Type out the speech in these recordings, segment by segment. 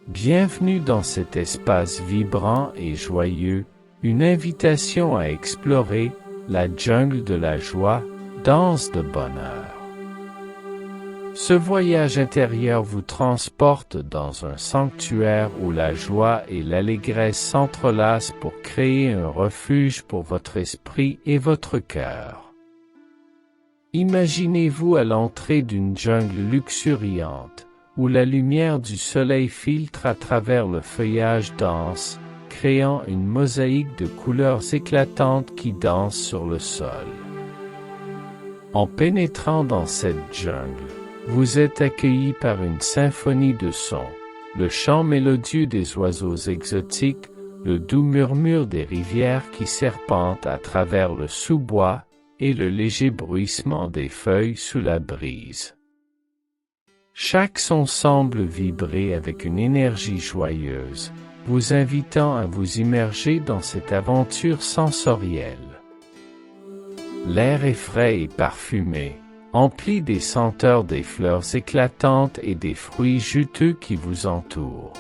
Bienvenue dans cet espace vibrant et joyeux, une invitation à explorer la jungle de la joie, danse de bonheur. Ce voyage intérieur vous transporte dans un sanctuaire où la joie et l'allégresse s'entrelacent pour créer un refuge pour votre esprit et votre cœur. Imaginez-vous à l'entrée d'une jungle luxuriante, où la lumière du soleil filtre à travers le feuillage dense, créant une mosaïque de couleurs éclatantes qui dansent sur le sol. En pénétrant dans cette jungle, vous êtes accueilli par une symphonie de sons, le chant mélodieux des oiseaux exotiques, le doux murmure des rivières qui serpentent à travers le sous-bois et le léger bruissement des feuilles sous la brise. Chaque son semble vibrer avec une énergie joyeuse, vous invitant à vous immerger dans cette aventure sensorielle. L'air est frais et parfumé, empli des senteurs des fleurs éclatantes et des fruits juteux qui vous entourent.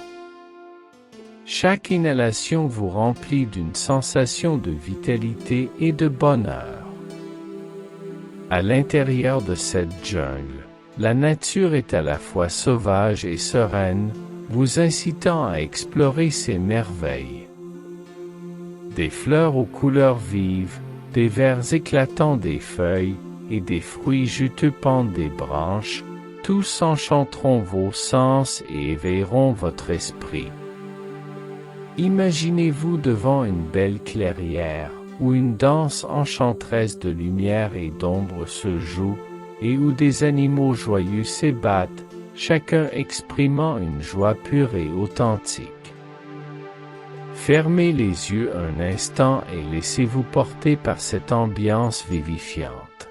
Chaque inhalation vous remplit d'une sensation de vitalité et de bonheur. À l'intérieur de cette jungle, la nature est à la fois sauvage et sereine, vous incitant à explorer ses merveilles. Des fleurs aux couleurs vives, des verts éclatants des feuilles, et des fruits juteux pendent des branches, tous enchanteront vos sens et éveilleront votre esprit. Imaginez-vous devant une belle clairière, où une danse enchanteresse de lumière et d'ombre se joue, et où des animaux joyeux s'ébattent, chacun exprimant une joie pure et authentique. Fermez les yeux un instant et laissez-vous porter par cette ambiance vivifiante.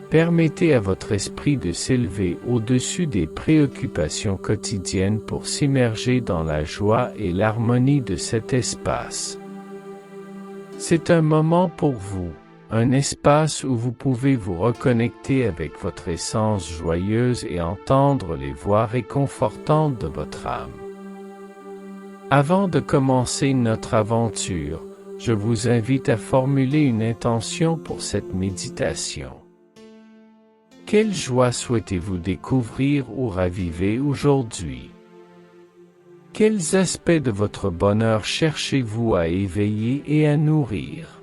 Permettez à votre esprit de s'élever au-dessus des préoccupations quotidiennes pour s'immerger dans la joie et l'harmonie de cet espace. C'est un moment pour vous, un espace où vous pouvez vous reconnecter avec votre essence joyeuse et entendre les voix réconfortantes de votre âme. Avant de commencer notre aventure, je vous invite à formuler une intention pour cette méditation. Quelle joie souhaitez-vous découvrir ou raviver aujourd'hui? Quels aspects de votre bonheur cherchez-vous à éveiller et à nourrir?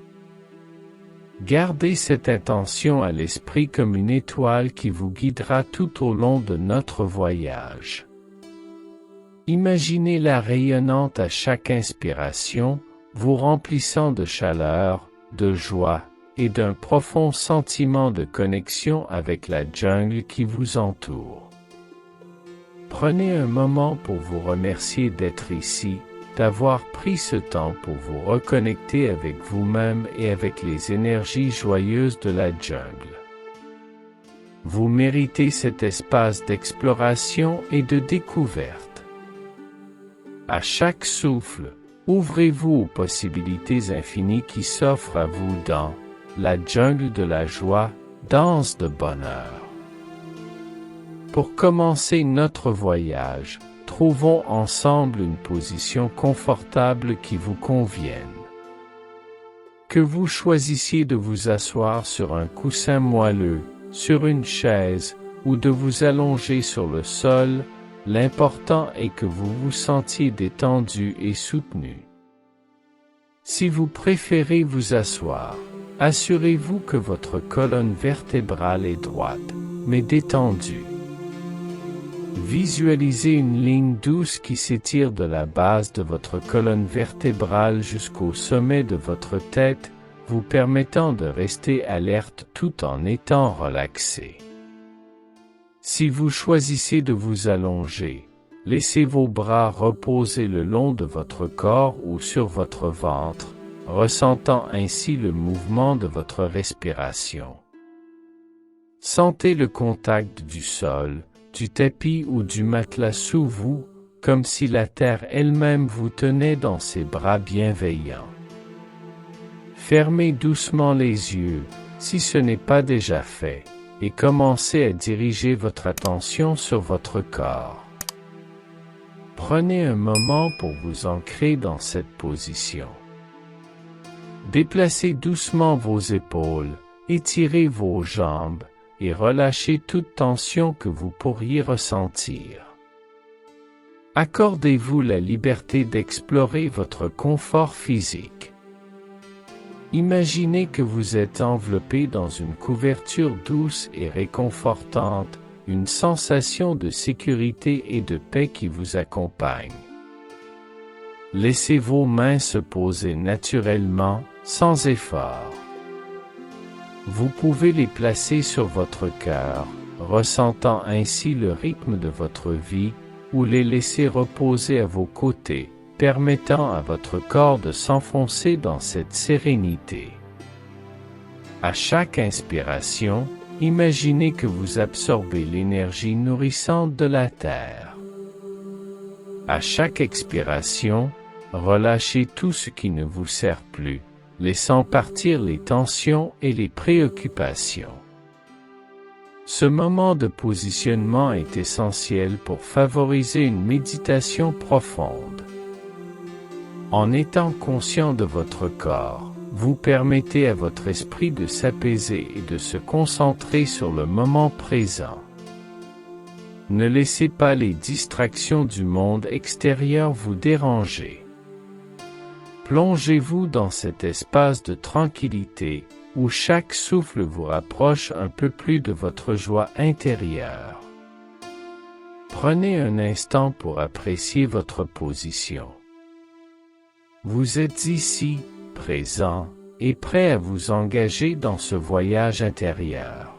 Gardez cette intention à l'esprit comme une étoile qui vous guidera tout au long de notre voyage. Imaginez-la rayonnante à chaque inspiration, vous remplissant de chaleur, de joie, et d'un profond sentiment de connexion avec la jungle qui vous entoure. Prenez un moment pour vous remercier d'être ici, d'avoir pris ce temps pour vous reconnecter avec vous-même et avec les énergies joyeuses de la jungle. Vous méritez cet espace d'exploration et de découverte. À chaque souffle, ouvrez-vous aux possibilités infinies qui s'offrent à vous dans la jungle de la joie, danse de bonheur. Pour commencer notre voyage, trouvons ensemble une position confortable qui vous convienne. Que vous choisissiez de vous asseoir sur un coussin moelleux, sur une chaise, ou de vous allonger sur le sol, l'important est que vous vous sentiez détendu et soutenu. Si vous préférez vous asseoir, assurez-vous que votre colonne vertébrale est droite, mais détendue. Visualisez une ligne douce qui s'étire de la base de votre colonne vertébrale jusqu'au sommet de votre tête, vous permettant de rester alerte tout en étant relaxé. Si vous choisissez de vous allonger, laissez vos bras reposer le long de votre corps ou sur votre ventre, ressentant ainsi le mouvement de votre respiration. Sentez le contact du sol, du tapis ou du matelas sous vous, comme si la terre elle-même vous tenait dans ses bras bienveillants. Fermez doucement les yeux, si ce n'est pas déjà fait, et commencez à diriger votre attention sur votre corps. Prenez un moment pour vous ancrer dans cette position. Déplacez doucement vos épaules, étirez vos jambes et relâchez toute tension que vous pourriez ressentir. Accordez-vous la liberté d'explorer votre confort physique. Imaginez que vous êtes enveloppé dans une couverture douce et réconfortante, une sensation de sécurité et de paix qui vous accompagne. Laissez vos mains se poser naturellement, sans effort. Vous pouvez les placer sur votre cœur, ressentant ainsi le rythme de votre vie, ou les laisser reposer à vos côtés, permettant à votre corps de s'enfoncer dans cette sérénité. À chaque inspiration, imaginez que vous absorbez l'énergie nourrissante de la Terre. À chaque expiration, relâchez tout ce qui ne vous sert plus, laissant partir les tensions et les préoccupations. Ce moment de positionnement est essentiel pour favoriser une méditation profonde. En étant conscient de votre corps, vous permettez à votre esprit de s'apaiser et de se concentrer sur le moment présent. Ne laissez pas les distractions du monde extérieur vous déranger. Plongez-vous dans cet espace de tranquillité, où chaque souffle vous rapproche un peu plus de votre joie intérieure. Prenez un instant pour apprécier votre position. Vous êtes ici, présent, et prêt à vous engager dans ce voyage intérieur.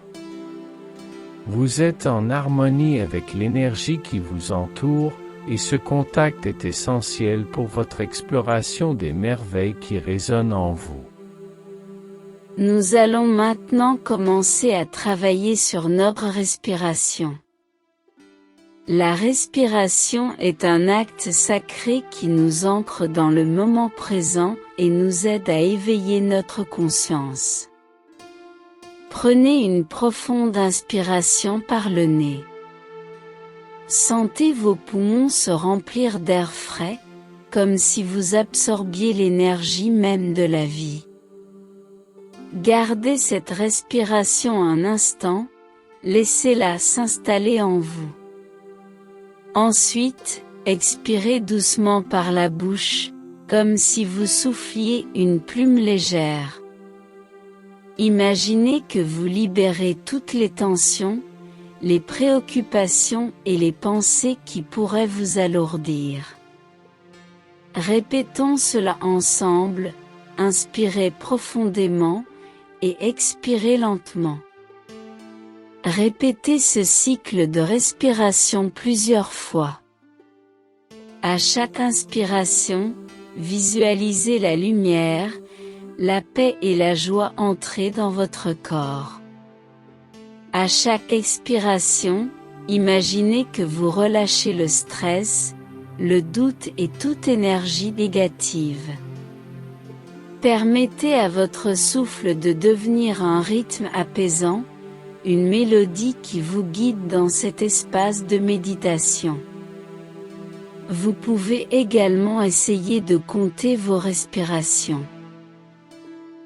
Vous êtes en harmonie avec l'énergie qui vous entoure, et ce contact est essentiel pour votre exploration des merveilles qui résonnent en vous. Nous allons maintenant commencer à travailler sur notre respiration. La respiration est un acte sacré qui nous ancre dans le moment présent et nous aide à éveiller notre conscience. Prenez une profonde inspiration par le nez. Sentez vos poumons se remplir d'air frais, comme si vous absorbiez l'énergie même de la vie. Gardez cette respiration un instant, laissez-la s'installer en vous. Ensuite, expirez doucement par la bouche, comme si vous souffliez une plume légère. Imaginez que vous libérez toutes les tensions, les préoccupations et les pensées qui pourraient vous alourdir. Répétons cela ensemble, inspirez profondément, et expirez lentement. Répétez ce cycle de respiration plusieurs fois. À chaque inspiration, visualisez la lumière, la paix et la joie entrer dans votre corps. À chaque expiration, imaginez que vous relâchez le stress, le doute et toute énergie négative. Permettez à votre souffle de devenir un rythme apaisant, une mélodie qui vous guide dans cet espace de méditation. Vous pouvez également essayer de compter vos respirations.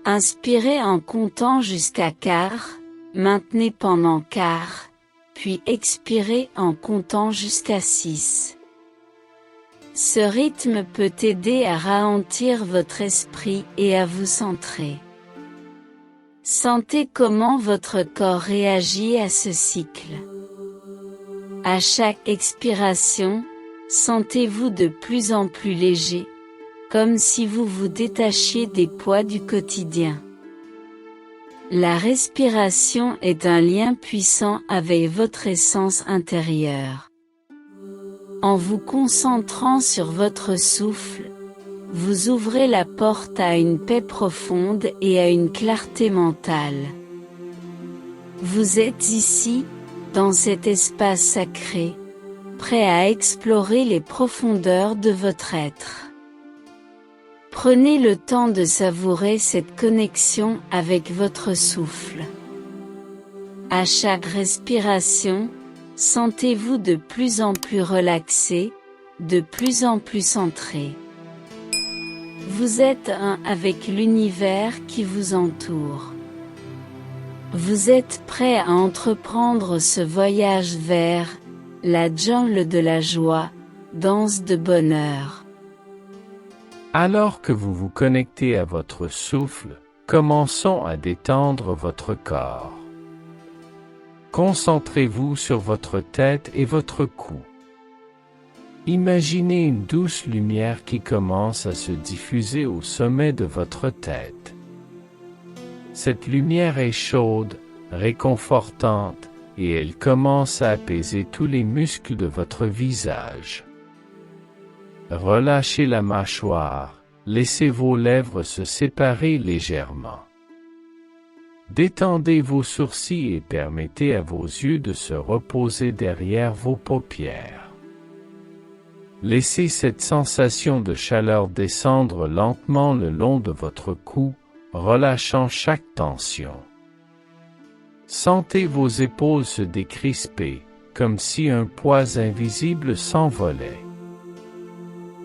Inspirez en comptant jusqu'à 4, maintenez pendant 4, puis expirez en comptant jusqu'à 6. Ce rythme peut aider à ralentir votre esprit et à vous centrer. Sentez comment votre corps réagit à ce cycle. À chaque expiration, sentez-vous de plus en plus léger, comme si vous vous détachiez des poids du quotidien. La respiration est un lien puissant avec votre essence intérieure. En vous concentrant sur votre souffle, vous ouvrez la porte à une paix profonde et à une clarté mentale. Vous êtes ici, dans cet espace sacré, prêt à explorer les profondeurs de votre être. Prenez le temps de savourer cette connexion avec votre souffle. À chaque respiration, sentez-vous de plus en plus relaxé, de plus en plus centré. Vous êtes un avec l'univers qui vous entoure. Vous êtes prêt à entreprendre ce voyage vers la jungle de la joie, danse de bonheur. Alors que vous vous connectez à votre souffle, commençons à détendre votre corps. Concentrez-vous sur votre tête et votre cou. Imaginez une douce lumière qui commence à se diffuser au sommet de votre tête. Cette lumière est chaude, réconfortante, et elle commence à apaiser tous les muscles de votre visage. Relâchez la mâchoire, laissez vos lèvres se séparer légèrement. Détendez vos sourcils et permettez à vos yeux de se reposer derrière vos paupières. Laissez cette sensation de chaleur descendre lentement le long de votre cou, relâchant chaque tension. Sentez vos épaules se décrisper, comme si un poids invisible s'envolait.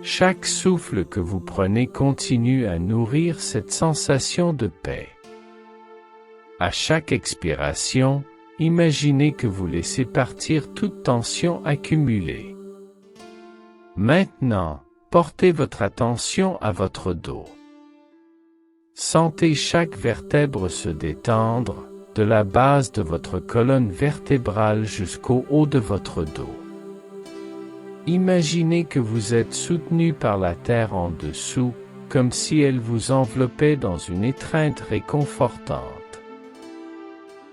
Chaque souffle que vous prenez continue à nourrir cette sensation de paix. À chaque expiration, imaginez que vous laissez partir toute tension accumulée. Maintenant, portez votre attention à votre dos. Sentez chaque vertèbre se détendre, de la base de votre colonne vertébrale jusqu'au haut de votre dos. Imaginez que vous êtes soutenu par la terre en dessous, comme si elle vous enveloppait dans une étreinte réconfortante.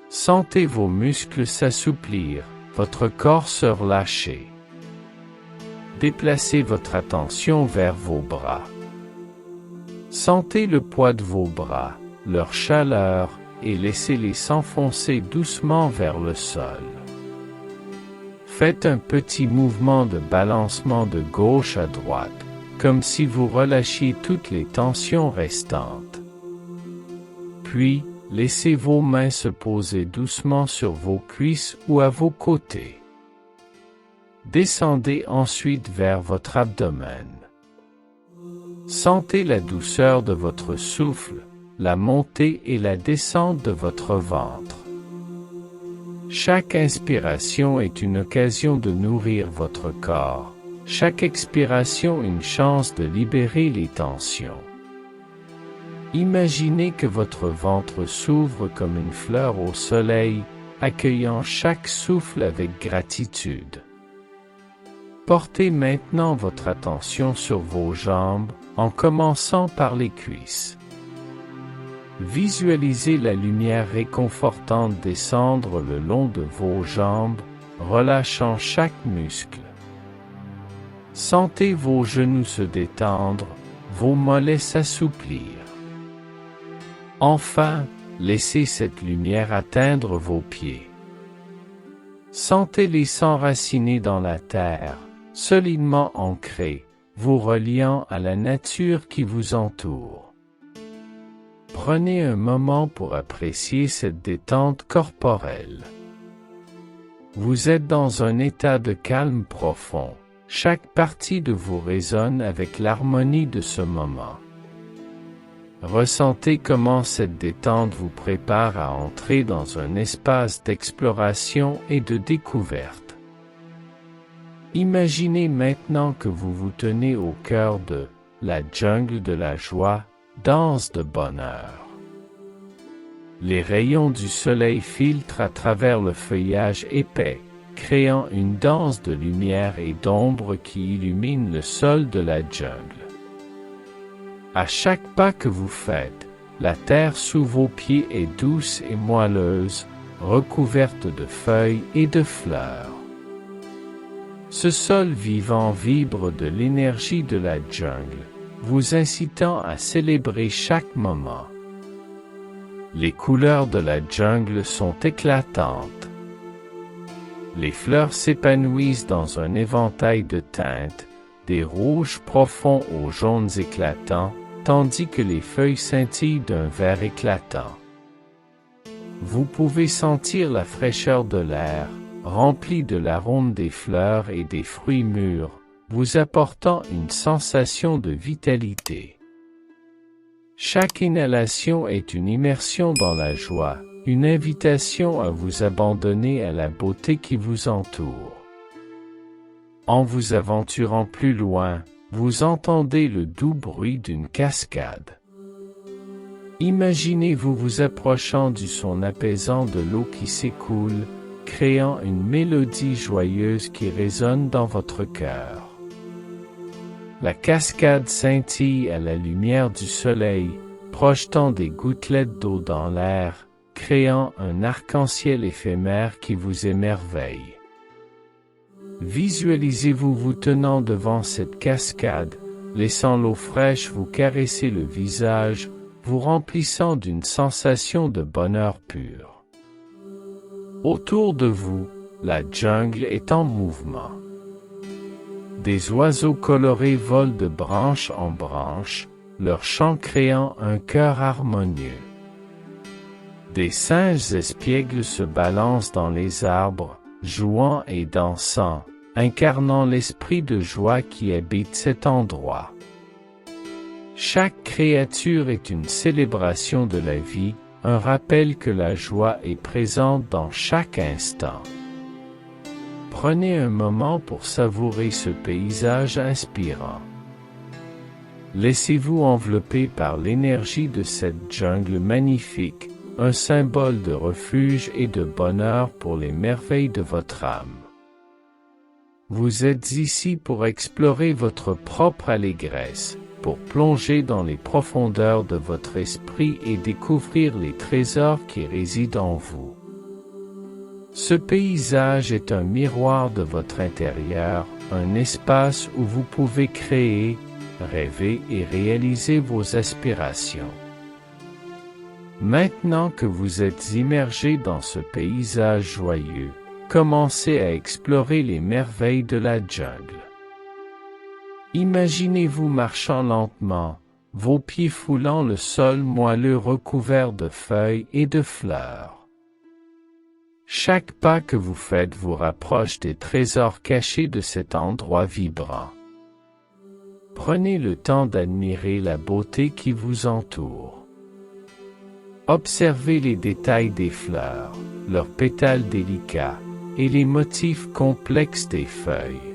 Sentez vos muscles s'assouplir, votre corps se relâcher. Déplacez votre attention vers vos bras. Sentez le poids de vos bras, leur chaleur, et laissez-les s'enfoncer doucement vers le sol. Faites un petit mouvement de balancement de gauche à droite, comme si vous relâchiez toutes les tensions restantes. Puis, laissez vos mains se poser doucement sur vos cuisses ou à vos côtés. Descendez ensuite vers votre abdomen. Sentez la douceur de votre souffle, la montée et la descente de votre ventre. Chaque inspiration est une occasion de nourrir votre corps, chaque expiration une chance de libérer les tensions. Imaginez que votre ventre s'ouvre comme une fleur au soleil, accueillant chaque souffle avec gratitude. Portez maintenant votre attention sur vos jambes, en commençant par les cuisses. Visualisez la lumière réconfortante descendre le long de vos jambes, relâchant chaque muscle. Sentez vos genoux se détendre, vos mollets s'assouplir. Enfin, laissez cette lumière atteindre vos pieds. Sentez-les s'enraciner dans la terre, solidement ancrés, vous reliant à la nature qui vous entoure. Prenez un moment pour apprécier cette détente corporelle. Vous êtes dans un état de calme profond, chaque partie de vous résonne avec l'harmonie de ce moment. Ressentez comment cette détente vous prépare à entrer dans un espace d'exploration et de découverte. Imaginez maintenant que vous vous tenez au cœur de la jungle de la joie, danse de bonheur. Les rayons du soleil filtrent à travers le feuillage épais, créant une danse de lumière et d'ombre qui illumine le sol de la jungle. À chaque pas que vous faites, la terre sous vos pieds est douce et moelleuse, recouverte de feuilles et de fleurs. Ce sol vivant vibre de l'énergie de la jungle, vous incitant à célébrer chaque moment. Les couleurs de la jungle sont éclatantes. Les fleurs s'épanouissent dans un éventail de teintes, des rouges profonds aux jaunes éclatants, tandis que les feuilles scintillent d'un vert éclatant. Vous pouvez sentir la fraîcheur de l'air, rempli de l'arôme des fleurs et des fruits mûrs, vous apportant une sensation de vitalité. Chaque inhalation est une immersion dans la joie, une invitation à vous abandonner à la beauté qui vous entoure. En vous aventurant plus loin, vous entendez le doux bruit d'une cascade. Imaginez-vous vous approchant du son apaisant de l'eau qui s'écoule, créant une mélodie joyeuse qui résonne dans votre cœur. La cascade scintille à la lumière du soleil, projetant des gouttelettes d'eau dans l'air, créant un arc-en-ciel éphémère qui vous émerveille. Visualisez-vous vous tenant devant cette cascade, laissant l'eau fraîche vous caresser le visage, vous remplissant d'une sensation de bonheur pur. Autour de vous, la jungle est en mouvement. Des oiseaux colorés volent de branche en branche, leur chant créant un chœur harmonieux. Des singes espiègles se balancent dans les arbres, jouant et dansant, incarnant l'esprit de joie qui habite cet endroit. Chaque créature est une célébration de la vie, un rappel que la joie est présente dans chaque instant. Prenez un moment pour savourer ce paysage inspirant. Laissez-vous envelopper par l'énergie de cette jungle magnifique, un symbole de refuge et de bonheur pour les merveilles de votre âme. Vous êtes ici pour explorer votre propre allégresse, pour plonger dans les profondeurs de votre esprit et découvrir les trésors qui résident en vous. Ce paysage est un miroir de votre intérieur, un espace où vous pouvez créer, rêver et réaliser vos aspirations. Maintenant que vous êtes immergé dans ce paysage joyeux, commencez à explorer les merveilles de la jungle. Imaginez-vous marchant lentement, vos pieds foulant le sol moelleux recouvert de feuilles et de fleurs. Chaque pas que vous faites vous rapproche des trésors cachés de cet endroit vibrant. Prenez le temps d'admirer la beauté qui vous entoure. Observez les détails des fleurs, leurs pétales délicats, et les motifs complexes des feuilles.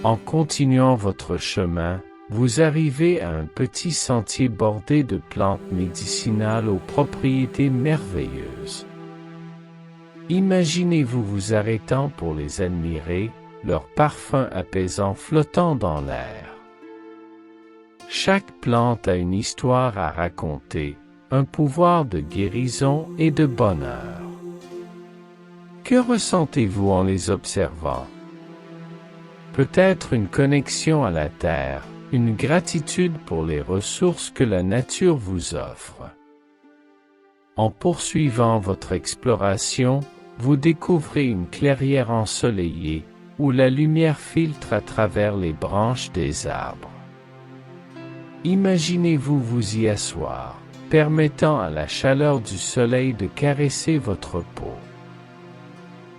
En continuant votre chemin, vous arrivez à un petit sentier bordé de plantes médicinales aux propriétés merveilleuses. Imaginez-vous vous arrêtant pour les admirer, leur parfum apaisant flottant dans l'air. Chaque plante a une histoire à raconter, un pouvoir de guérison et de bonheur. Que ressentez-vous en les observant? Peut-être une connexion à la terre, une gratitude pour les ressources que la nature vous offre. En poursuivant votre exploration, vous découvrez une clairière ensoleillée, où la lumière filtre à travers les branches des arbres. Imaginez-vous vous y asseoir, permettant à la chaleur du soleil de caresser votre peau.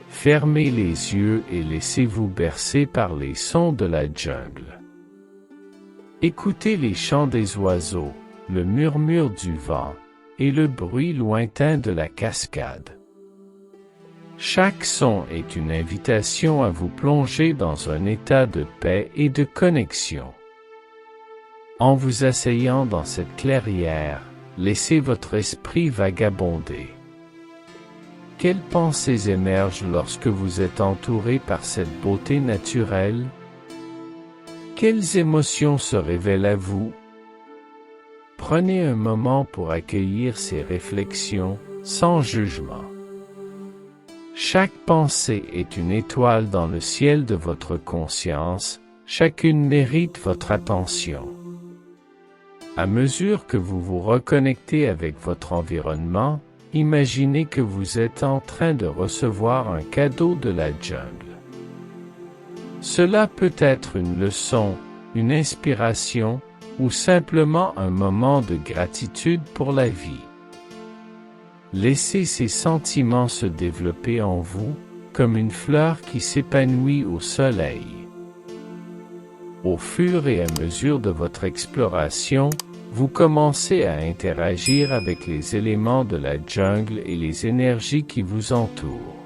Fermez les yeux et laissez-vous bercer par les sons de la jungle. Écoutez les chants des oiseaux, le murmure du vent, et le bruit lointain de la cascade. Chaque son est une invitation à vous plonger dans un état de paix et de connexion. En vous asseyant dans cette clairière, laissez votre esprit vagabonder. Quelles pensées émergent lorsque vous êtes entouré par cette beauté naturelle? Quelles émotions se révèlent à vous? Prenez un moment pour accueillir ces réflexions, sans jugement. Chaque pensée est une étoile dans le ciel de votre conscience, chacune mérite votre attention. À mesure que vous vous reconnectez avec votre environnement, imaginez que vous êtes en train de recevoir un cadeau de la jungle. Cela peut être une leçon, une inspiration, ou simplement un moment de gratitude pour la vie. Laissez ces sentiments se développer en vous, comme une fleur qui s'épanouit au soleil. Au fur et à mesure de votre exploration, vous commencez à interagir avec les éléments de la jungle et les énergies qui vous entourent.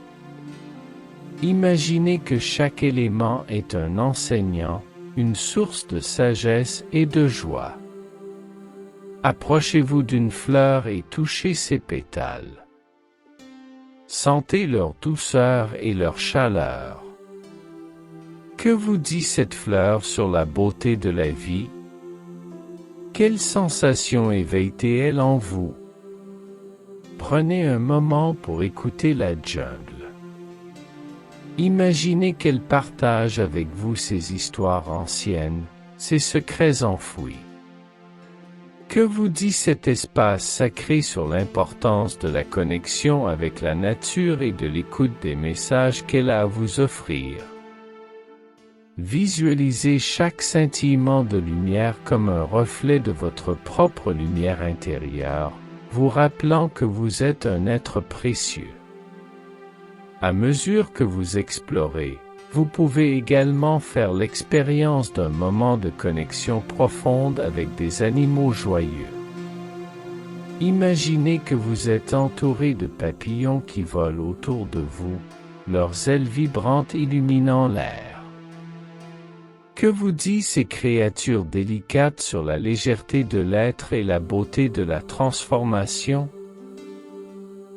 Imaginez que chaque élément est un enseignant, une source de sagesse et de joie. Approchez-vous d'une fleur et touchez ses pétales. Sentez leur douceur et leur chaleur. Que vous dit cette fleur sur la beauté de la vie? Quelle sensation éveille-t-elle en vous? Prenez un moment pour écouter la jungle. Imaginez qu'elle partage avec vous ses histoires anciennes, ses secrets enfouis. Que vous dit cet espace sacré sur l'importance de la connexion avec la nature et de l'écoute des messages qu'elle a à vous offrir? Visualisez chaque scintillement de lumière comme un reflet de votre propre lumière intérieure, vous rappelant que vous êtes un être précieux. À mesure que vous explorez, vous pouvez également faire l'expérience d'un moment de connexion profonde avec des animaux joyeux. Imaginez que vous êtes entouré de papillons qui volent autour de vous, leurs ailes vibrantes illuminant l'air. Que vous disent ces créatures délicates sur la légèreté de l'être et la beauté de la transformation?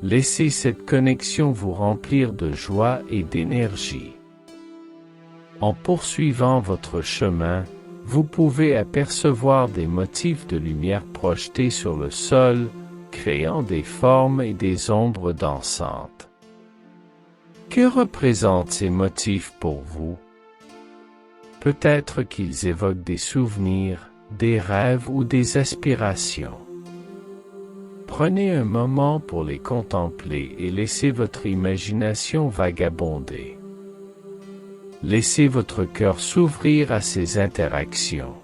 Laissez cette connexion vous remplir de joie et d'énergie. En poursuivant votre chemin, vous pouvez apercevoir des motifs de lumière projetés sur le sol, créant des formes et des ombres dansantes. Que représentent ces motifs pour vous? Peut-être qu'ils évoquent des souvenirs, des rêves ou des aspirations. Prenez un moment pour les contempler et laissez votre imagination vagabonder. Laissez votre cœur s'ouvrir à ces interactions.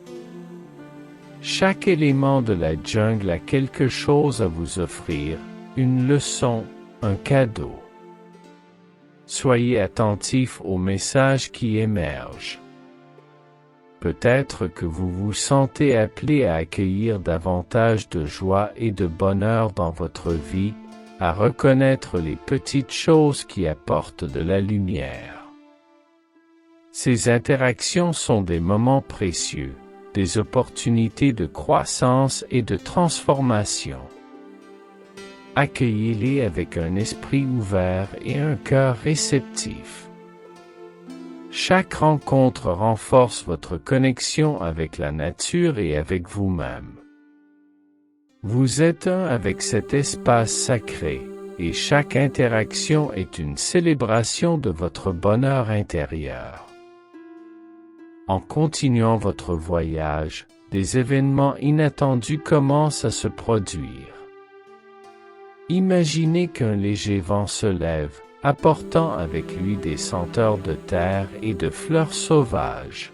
Chaque élément de la jungle a quelque chose à vous offrir, une leçon, un cadeau. Soyez attentifs aux messages qui émergent. Peut-être que vous vous sentez appelé à accueillir davantage de joie et de bonheur dans votre vie, à reconnaître les petites choses qui apportent de la lumière. Ces interactions sont des moments précieux, des opportunités de croissance et de transformation. Accueillez-les avec un esprit ouvert et un cœur réceptif. Chaque rencontre renforce votre connexion avec la nature et avec vous-même. Vous êtes un avec cet espace sacré, et chaque interaction est une célébration de votre bonheur intérieur. En continuant votre voyage, des événements inattendus commencent à se produire. Imaginez qu'un léger vent se lève, apportant avec lui des senteurs de terre et de fleurs sauvages.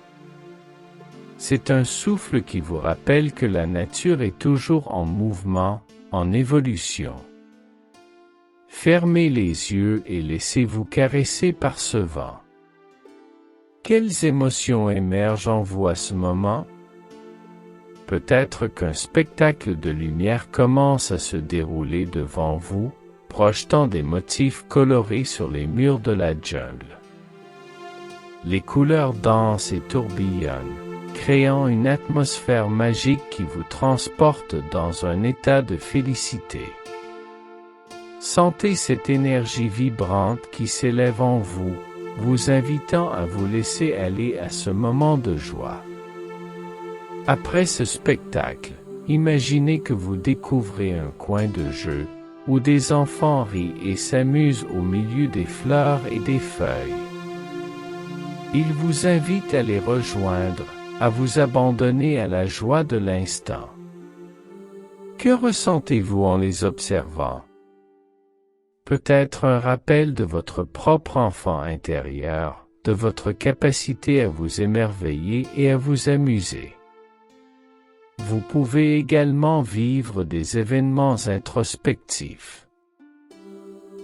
C'est un souffle qui vous rappelle que la nature est toujours en mouvement, en évolution. Fermez les yeux et laissez-vous caresser par ce vent. Quelles émotions émergent en vous à ce moment? Peut-être qu'un spectacle de lumière commence à se dérouler devant vous, projetant des motifs colorés sur les murs de la jungle. Les couleurs dansent et tourbillonnent, créant une atmosphère magique qui vous transporte dans un état de félicité. Sentez cette énergie vibrante qui s'élève en vous, vous invitant à vous laisser aller à ce moment de joie. Après ce spectacle, imaginez que vous découvrez un coin de jeu, où des enfants rient et s'amusent au milieu des fleurs et des feuilles. Ils vous invitent à les rejoindre, à vous abandonner à la joie de l'instant. Que ressentez-vous en les observant? Peut-être un rappel de votre propre enfant intérieur, de votre capacité à vous émerveiller et à vous amuser. Vous pouvez également vivre des événements introspectifs.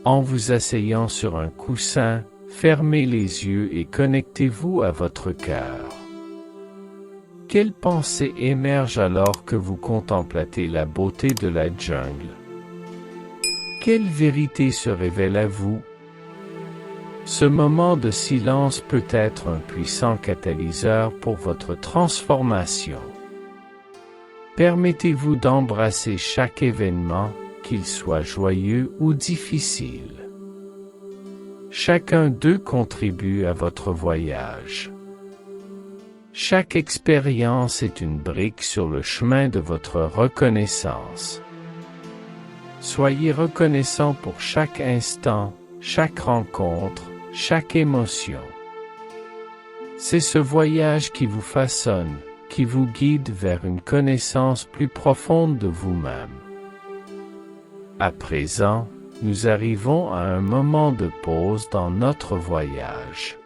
En vous asseyant sur un coussin, fermez les yeux et connectez-vous à votre cœur. Quelle pensée émerge alors que vous contemplatez la beauté de la jungle? Quelle vérité se révèle à vous? Ce moment de silence peut être un puissant catalyseur pour votre transformation. Permettez-vous d'embrasser chaque événement, qu'il soit joyeux ou difficile. Chacun d'eux contribue à votre voyage. Chaque expérience est une brique sur le chemin de votre reconnaissance. Soyez reconnaissant pour chaque instant, chaque rencontre, chaque émotion. C'est ce voyage qui vous façonne, qui vous guide vers une connaissance plus profonde de vous-même. À présent, nous arrivons à un moment de pause dans notre voyage.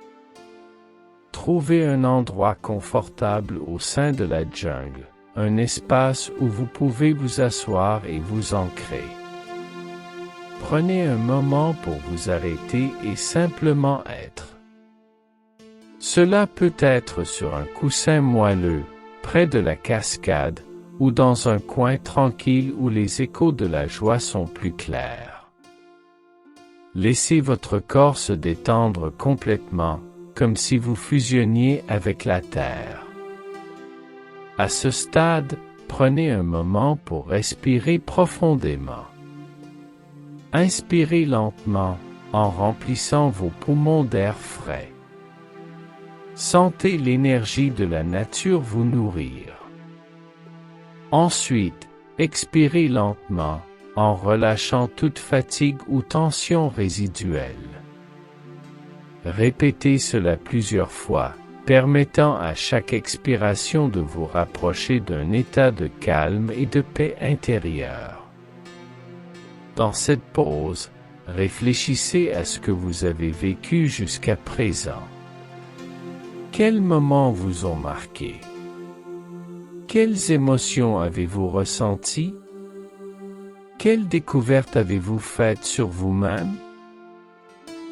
Trouvez un endroit confortable au sein de la jungle, un espace où vous pouvez vous asseoir et vous ancrer. Prenez un moment pour vous arrêter et simplement être. Cela peut être sur un coussin moelleux, près de la cascade, ou dans un coin tranquille où les échos de la joie sont plus clairs. Laissez votre corps se détendre complètement, comme si vous fusionniez avec la terre. À ce stade, prenez un moment pour respirer profondément. Inspirez lentement, en remplissant vos poumons d'air frais. Sentez l'énergie de la nature vous nourrir. Ensuite, expirez lentement, en relâchant toute fatigue ou tension résiduelle. Répétez cela plusieurs fois, permettant à chaque expiration de vous rapprocher d'un état de calme et de paix intérieure. Dans cette pause, réfléchissez à ce que vous avez vécu jusqu'à présent. Quels moments vous ont marqué? Quelles émotions avez-vous ressenties? Quelles découvertes avez-vous faites sur vous-même?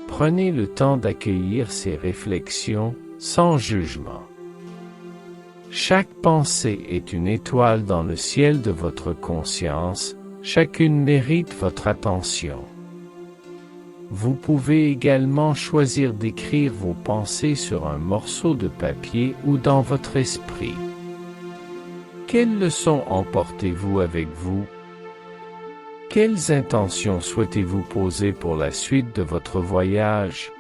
Prenez le temps d'accueillir ces réflexions, sans jugement. Chaque pensée est une étoile dans le ciel de votre conscience, chacune mérite votre attention. Vous pouvez également choisir d'écrire vos pensées sur un morceau de papier ou dans votre esprit. Quelles leçons emportez-vous avec vous? Quelles intentions souhaitez-vous poser pour la suite de votre voyage?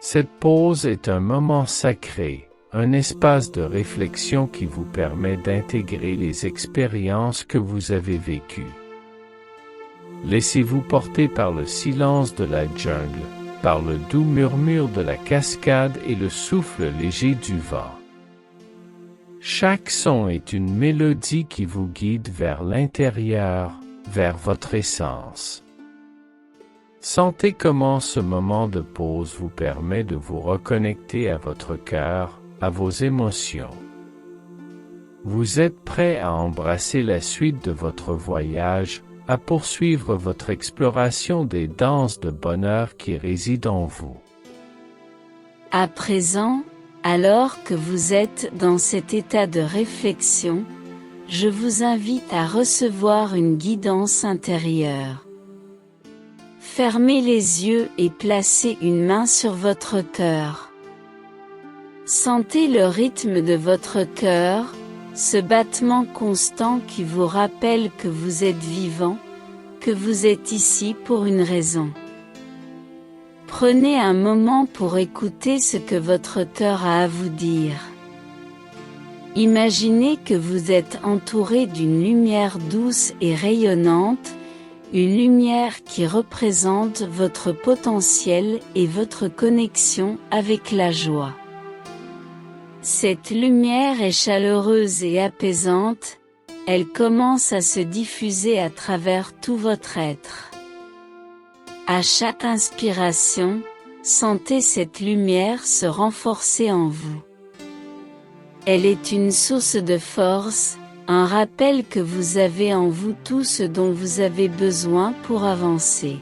Cette pause est un moment sacré, un espace de réflexion qui vous permet d'intégrer les expériences que vous avez vécues. Laissez-vous porter par le silence de la jungle, par le doux murmure de la cascade et le souffle léger du vent. Chaque son est une mélodie qui vous guide vers l'intérieur, vers votre essence. Sentez comment ce moment de pause vous permet de vous reconnecter à votre cœur, à vos émotions. Vous êtes prêt à embrasser la suite de votre voyage, à poursuivre votre exploration des danses de bonheur qui résident en vous. À présent, alors que vous êtes dans cet état de réflexion, je vous invite à recevoir une guidance intérieure. Fermez les yeux et placez une main sur votre cœur. Sentez le rythme de votre cœur, ce battement constant qui vous rappelle que vous êtes vivant, que vous êtes ici pour une raison. Prenez un moment pour écouter ce que votre cœur a à vous dire. Imaginez que vous êtes entouré d'une lumière douce et rayonnante, une lumière qui représente votre potentiel et votre connexion avec la joie. Cette lumière est chaleureuse et apaisante, elle commence à se diffuser à travers tout votre être. À chaque inspiration, sentez cette lumière se renforcer en vous. Elle est une source de force, un rappel que vous avez en vous tout ce dont vous avez besoin pour avancer.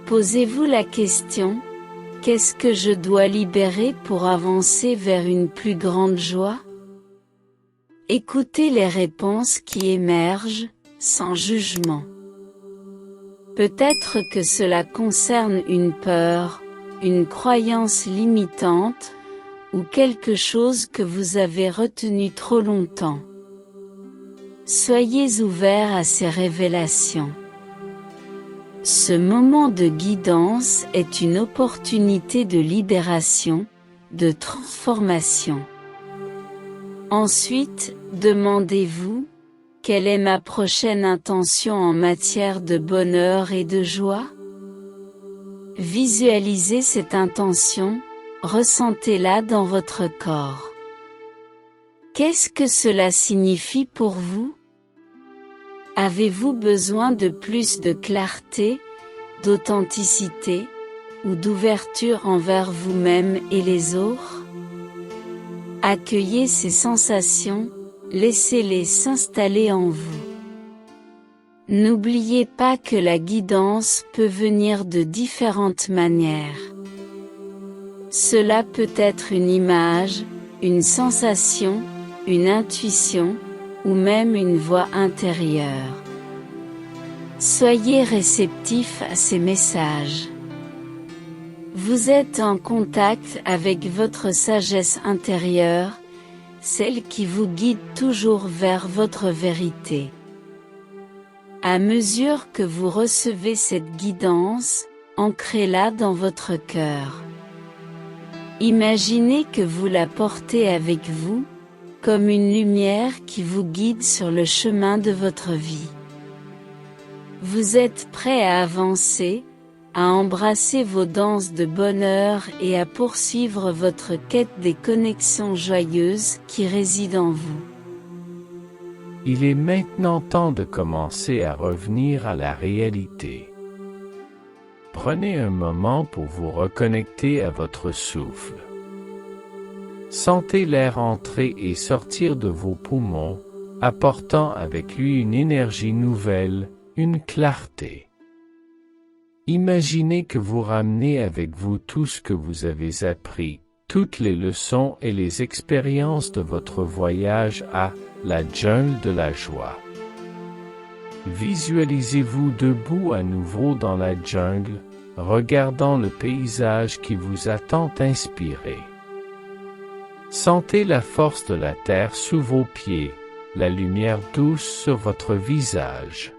Posez-vous la question, Qu'est-ce que je dois libérer pour avancer vers une plus grande joie? Écoutez les réponses qui émergent, sans jugement. Peut-être que cela concerne une peur, une croyance limitante, ou quelque chose que vous avez retenu trop longtemps. Soyez ouverts à ces révélations. Ce moment de guidance est une opportunité de libération, de transformation. Ensuite, demandez-vous, quelle est ma prochaine intention en matière de bonheur et de joie? Visualisez cette intention, ressentez-la dans votre corps. Qu'est-ce que cela signifie pour vous? Avez-vous besoin de plus de clarté, d'authenticité, ou d'ouverture envers vous-même et les autres? Accueillez ces sensations, laissez-les s'installer en vous. N'oubliez pas que la guidance peut venir de différentes manières. Cela peut être une image, une sensation, une intuition, ou même une voix intérieure. Soyez réceptifs à ces messages. Vous êtes en contact avec votre sagesse intérieure, celle qui vous guide toujours vers votre vérité. À mesure que vous recevez cette guidance, ancrez-la dans votre cœur. Imaginez que vous la portez avec vous, comme une lumière qui vous guide sur le chemin de votre vie. Vous êtes prêt à avancer, à embrasser vos danses de bonheur et à poursuivre votre quête des connexions joyeuses qui résident en vous. Il est maintenant temps de commencer à revenir à la réalité. Prenez un moment pour vous reconnecter à votre souffle. Sentez l'air entrer et sortir de vos poumons, apportant avec lui une énergie nouvelle, une clarté. Imaginez que vous ramenez avec vous tout ce que vous avez appris, toutes les leçons et les expériences de votre voyage à la jungle de la joie. Visualisez-vous debout à nouveau dans la jungle, regardant le paysage qui vous a tant inspiré. Sentez la force de la terre sous vos pieds, la lumière douce sur votre visage.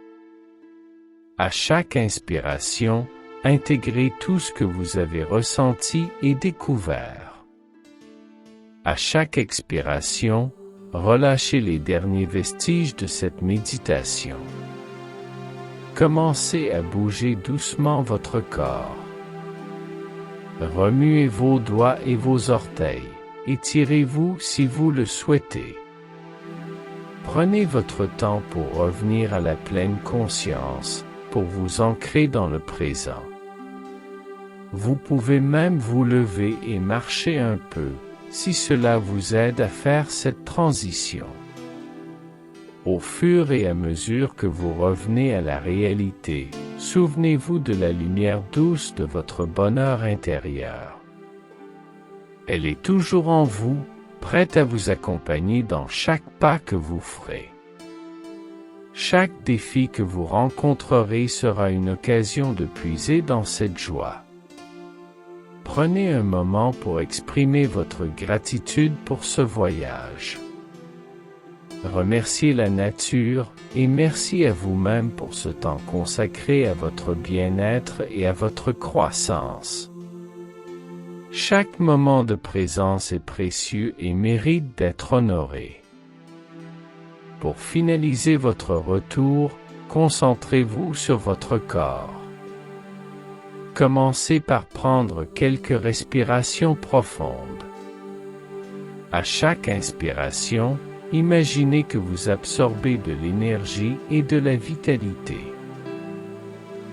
À chaque inspiration, intégrez tout ce que vous avez ressenti et découvert. À chaque expiration, relâchez les derniers vestiges de cette méditation. Commencez à bouger doucement votre corps. Remuez vos doigts et vos orteils. Étirez-vous si vous le souhaitez. Prenez votre temps pour revenir à la pleine conscience, pour vous ancrer dans le présent. Vous pouvez même vous lever et marcher un peu, si cela vous aide à faire cette transition. Au fur et à mesure que vous revenez à la réalité, souvenez-vous de la lumière douce de votre bonheur intérieur. Elle est toujours en vous, prête à vous accompagner dans chaque pas que vous ferez. Chaque défi que vous rencontrerez sera une occasion de puiser dans cette joie. Prenez un moment pour exprimer votre gratitude pour ce voyage. Remerciez la nature et merci à vous-même pour ce temps consacré à votre bien-être et à votre croissance. Chaque moment de présence est précieux et mérite d'être honoré. Pour finaliser votre retour, concentrez-vous sur votre corps. Commencez par prendre quelques respirations profondes. À chaque inspiration, imaginez que vous absorbez de l'énergie et de la vitalité.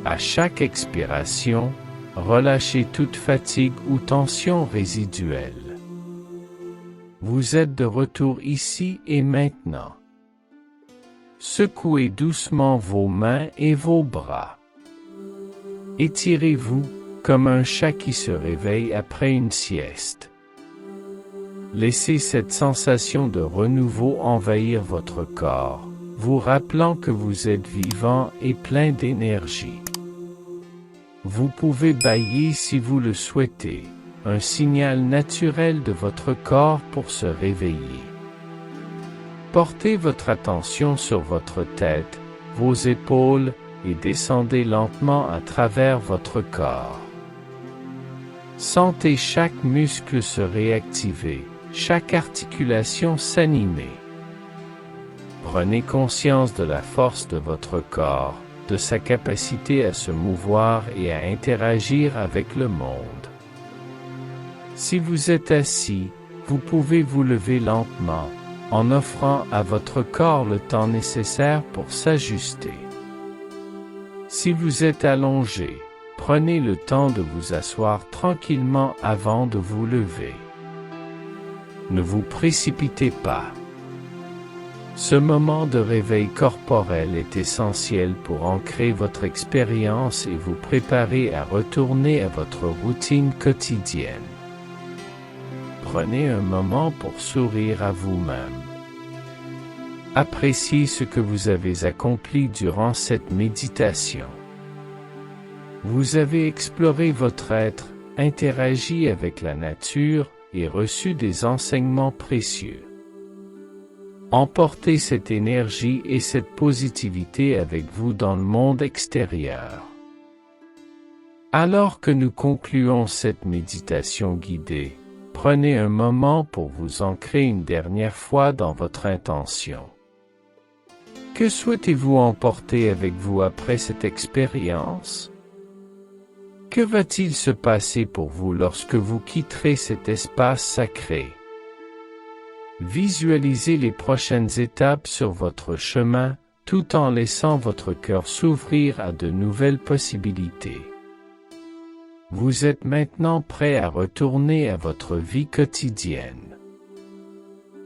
À chaque expiration, relâchez toute fatigue ou tension résiduelle. Vous êtes de retour ici et maintenant. Secouez doucement vos mains et vos bras. Étirez-vous, comme un chat qui se réveille après une sieste. Laissez cette sensation de renouveau envahir votre corps, vous rappelant que vous êtes vivant et plein d'énergie. Vous pouvez bâiller si vous le souhaitez, un signal naturel de votre corps pour se réveiller. Portez votre attention sur votre tête, vos épaules, et descendez lentement à travers votre corps. Sentez chaque muscle se réactiver, chaque articulation s'animer. Prenez conscience de la force de votre corps, de sa capacité à se mouvoir et à interagir avec le monde. Si vous êtes assis, vous pouvez vous lever lentement, en offrant à votre corps le temps nécessaire pour s'ajuster. Si vous êtes allongé, prenez le temps de vous asseoir tranquillement avant de vous lever. Ne vous précipitez pas. Ce moment de réveil corporel est essentiel pour ancrer votre expérience et vous préparer à retourner à votre routine quotidienne. Prenez un moment pour sourire à vous-même. Appréciez ce que vous avez accompli durant cette méditation. Vous avez exploré votre être, interagi avec la nature et reçu des enseignements précieux. Emportez cette énergie et cette positivité avec vous dans le monde extérieur. Alors que nous concluons cette méditation guidée, prenez un moment pour vous ancrer une dernière fois dans votre intention. Que souhaitez-vous emporter avec vous après cette expérience? Que va-t-il se passer pour vous lorsque vous quitterez cet espace sacré? Visualisez les prochaines étapes sur votre chemin, tout en laissant votre cœur s'ouvrir à de nouvelles possibilités. Vous êtes maintenant prêt à retourner à votre vie quotidienne.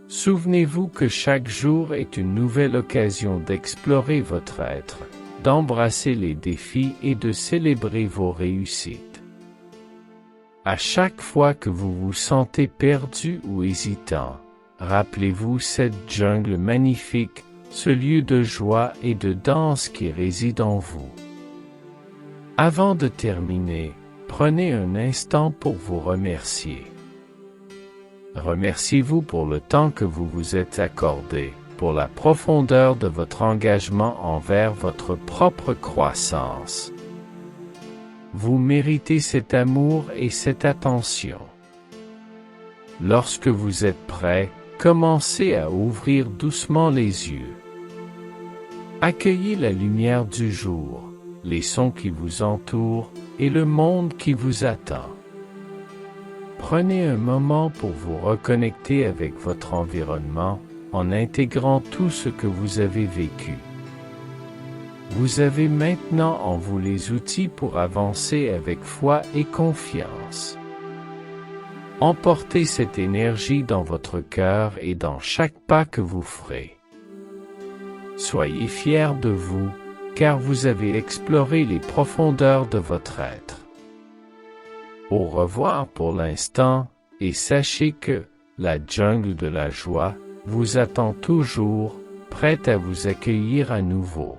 Souvenez-vous que chaque jour est une nouvelle occasion d'explorer votre être, d'embrasser les défis et de célébrer vos réussites. À chaque fois que vous vous sentez perdu ou hésitant, rappelez-vous cette jungle magnifique, ce lieu de joie et de danse qui réside en vous. Avant de terminer, prenez un instant pour vous remercier. Remerciez-vous pour le temps que vous vous êtes accordé, pour la profondeur de votre engagement envers votre propre croissance. Vous méritez cet amour et cette attention. Lorsque vous êtes prêt, commencez à ouvrir doucement les yeux. Accueillez la lumière du jour, les sons qui vous entourent et le monde qui vous attend. Prenez un moment pour vous reconnecter avec votre environnement en intégrant tout ce que vous avez vécu. Vous avez maintenant en vous les outils pour avancer avec foi et confiance. Emportez cette énergie dans votre cœur et dans chaque pas que vous ferez. Soyez fiers de vous, car vous avez exploré les profondeurs de votre être. Au revoir pour l'instant, et sachez que la jungle de la joie vous attend toujours, prête à vous accueillir à nouveau.